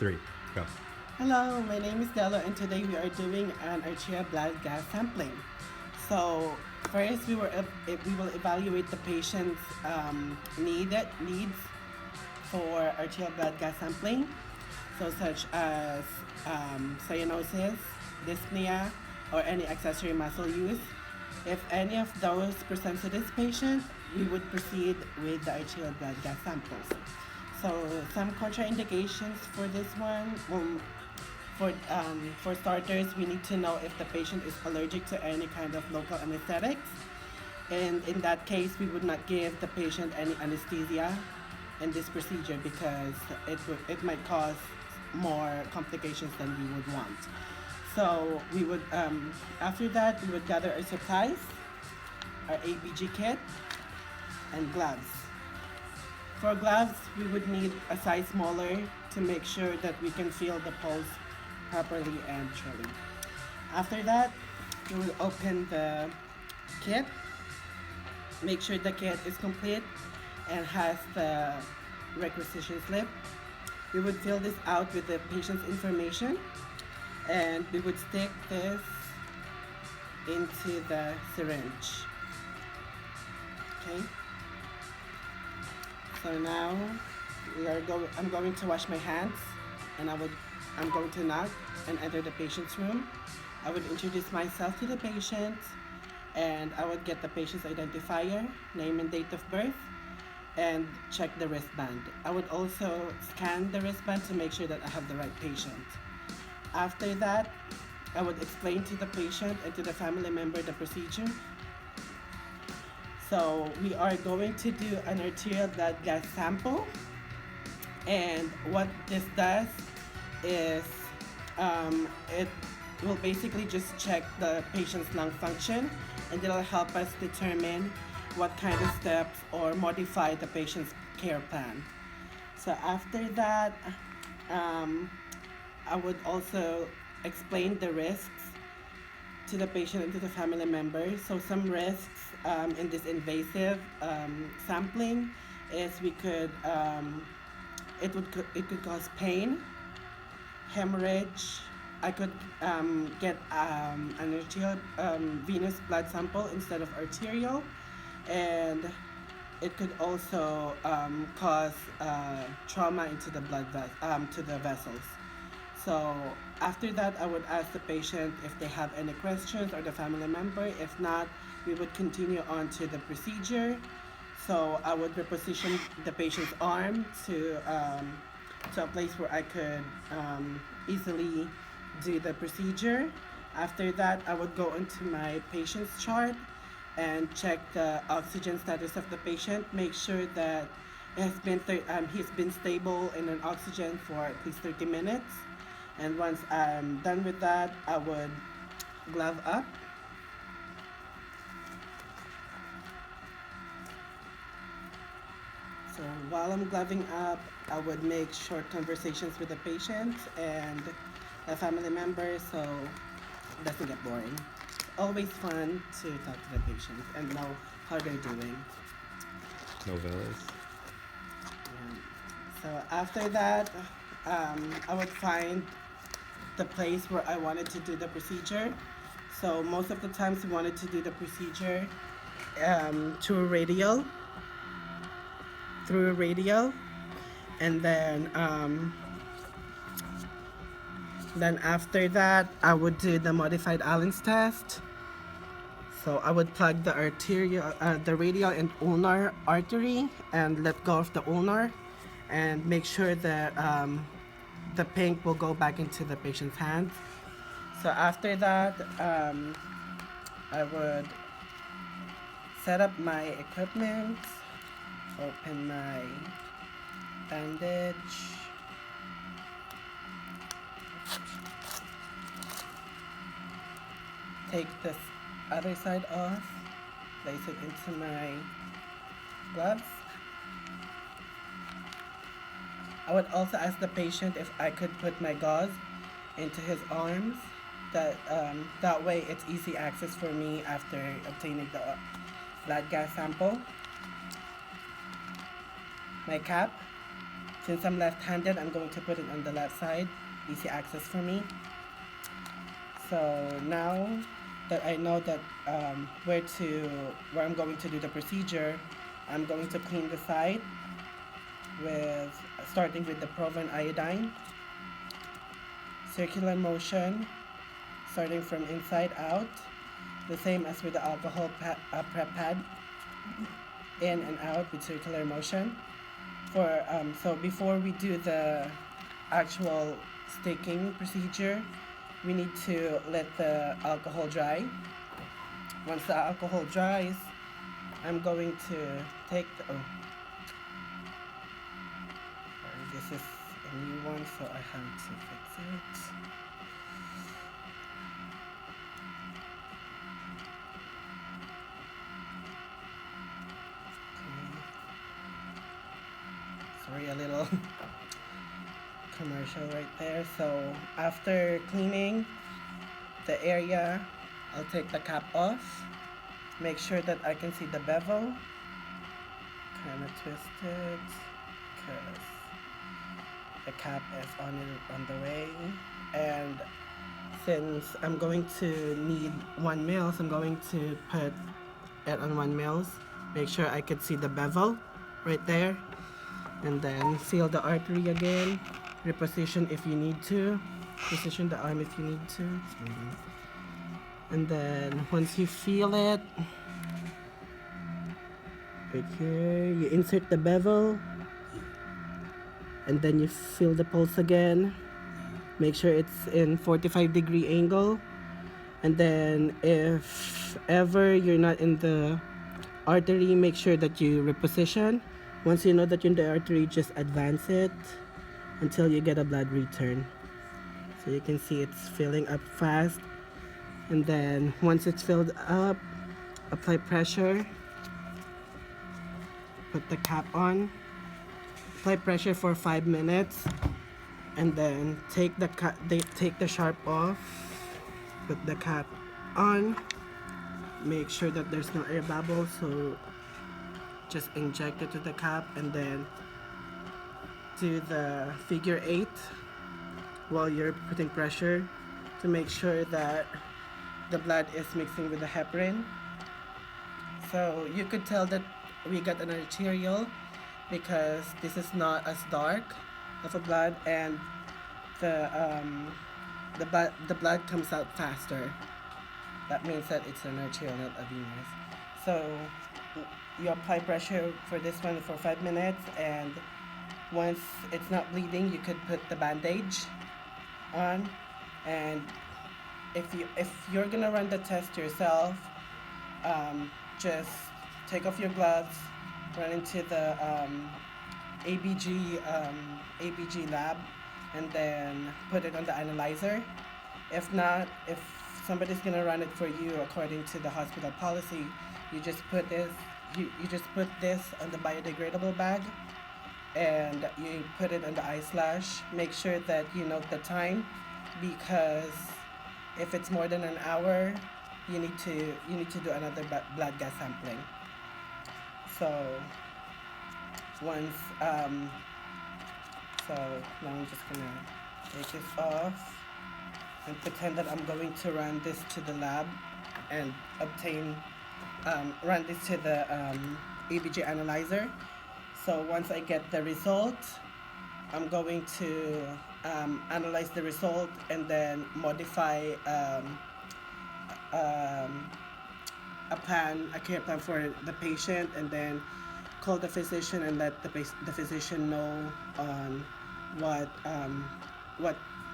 3, go. Hello, my name is Delo, and today we are doing an arterial blood gas sampling. So first, we will evaluate the patient's needs for arterial blood gas sampling, so such as cyanosis, dyspnea, or any accessory muscle use. If any of those presents to this patient, we would proceed with the arterial blood gas samples. So some contraindications for this one. For starters, we need to know if the patient is allergic to any kind of local anesthetics. And in that case, we would not give the patient any anesthesia in this procedure because it might cause more complications than we would want. So we would, after that, we would gather our supplies, our ABG kit, and gloves. For gloves, we would need a size smaller to make sure that we can feel the pulse properly and truly. After that, we will open the kit, make sure the kit is complete and has the requisition slip. We would fill this out with the patient's information, and we would stick this into the syringe. Okay. So now I'm going to wash my hands, and I'm going to knock and enter the patient's room. I would introduce myself to the patient, and I would get the patient's identifier, name and date of birth, and check the wristband. I would also scan the wristband to make sure that I have the right patient. After that, I would explain to the patient and to the family member the procedure. So we are going to do an arterial blood gas sample, and what this does is it will basically just check the patient's lung function, and it'll help us determine what kind of steps or modify the patient's care plan. So after that, I would also explain the risks to the patient and to the family member. So some risks in this invasive sampling is it could cause pain, hemorrhage. I could get an arterial venous blood sample instead of arterial, and it could also cause trauma into the to the vessels. So after that, I would ask the patient if they have any questions or the family member. If not, we would continue on to the procedure. So I would reposition the patient's arm to a place where I could easily do the procedure. After that, I would go into my patient's chart and check the oxygen status of the patient, make sure that he's been stable in an oxygen for at least 30 minutes. And once I'm done with that, I would glove up. So while I'm gloving up, I would make short conversations with the patient and the family member so it doesn't get boring. It's always fun to talk to the patient and know how they're doing. Novellas. So after that, I would find the place where I wanted to do the procedure. So most of the times we wanted to do the procedure through a radial, and then after that I would do the modified Allen's test. So I would plug the radial and ulnar artery and let go of the ulnar, and make sure that the pink will go back into the patient's hands. So after that, I would set up my equipment, open my bandage, take this other side off, place it into my gloves. I would also ask the patient if I could put my gauze into his arms. That way it's easy access for me after obtaining the blood gas sample. My cap, Since I'm left-handed, I'm going to put it on the left side, easy access for me. So now that I know that where I'm going to do the procedure, I'm going to clean the site with starting with the Proven iodine, circular motion, starting from inside out, the same as with the alcohol prep pad, in and out with circular motion. So before we do the actual staking procedure, we need to let the alcohol dry. Once the alcohol dries, I'm going to take the, sorry, this is a new one, so I have to fix it. Sorry, a little commercial right there. So after cleaning the area, I'll take the cap off. Make sure that I can see the bevel. Kind of twist it because the cap is on the way. And since I'm going to need 1 mil, so I'm going to put it on 1 mil. Make sure I can see the bevel right there. And then seal the artery again. Reposition if you need to. Position the arm if you need to. And then once you feel it, right here, you insert the bevel. And then you feel the pulse again. Make sure it's in 45-degree angle. And then if ever you're not in the artery, make sure that you reposition. Once you know that you're in the artery, just advance it until you get a blood return. So you can see it's filling up fast. And then once it's filled up, apply pressure. Put the cap on. Apply pressure for 5 minutes. And then take the sharp off. Put the cap on. Make sure that there's no air bubbles, so just inject it to the cap and then do the figure 8 while you're putting pressure to make sure that the blood is mixing with the heparin. So you could tell that we got an arterial because this is not as dark of a blood, and the blood comes out faster. That means that it's an arterial, not a venous. So you apply pressure for this one for 5 minutes, and once it's not bleeding, you could put the bandage on. And if you're gonna run the test yourself, just take off your gloves, run into the ABG lab, and then put it on the analyzer. If not, if somebody's gonna run it for you according to the hospital policy, you just put this on the biodegradable bag, and you put it on the eye slash. Make sure that you note the time, because if it's more than an hour, you need to do another blood gas sampling. So once so now I'm just gonna take this off and pretend that I'm going to run this to the lab and run this to the ABG analyzer. So once I get the result, I'm going to analyze the result and then modify a care plan for the patient, and then call the physician and let the physician know on what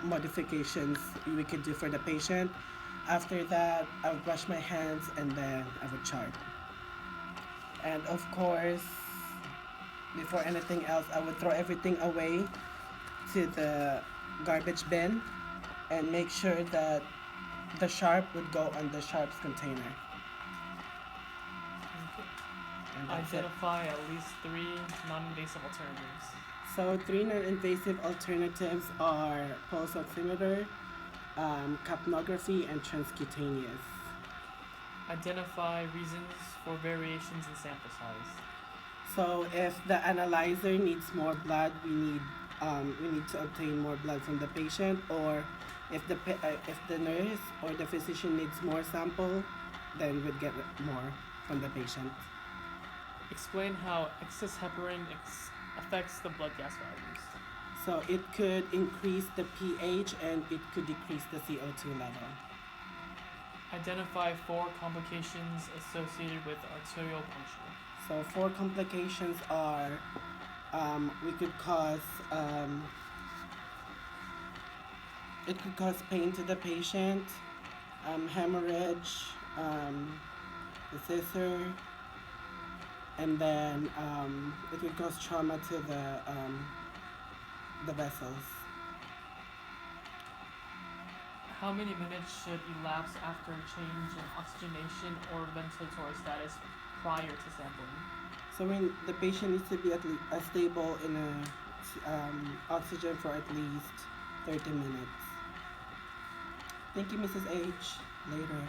modifications we could do for the patient. After that, I would wash my hands and then I would chart. And of course, before anything else, I would throw everything away to the garbage bin and make sure that the sharp would go on the sharps container. And that's it. Identify at least 3 non-invasive alternatives. So 3 non-invasive alternatives are pulse oximeter, capnography, and transcutaneous. Identify reasons for variations in sample size. So if the analyzer needs more blood, we need to obtain more blood from the patient, or if the nurse or the physician needs more sample, then we'd get more from the patient. Explain how excess heparin affects the blood gas values. So it could increase the pH and it could decrease the CO2 level. Identify 4 complications associated with arterial puncture. So 4 complications are we could cause it could cause pain to the patient, hemorrhage, the scissor, and then it could cause trauma to the vessels. How many minutes should elapse after a change in oxygenation or ventilatory status prior to sampling? So the patient needs to be stable in oxygen for at least 30 minutes. Thank you, Mrs. H. Later.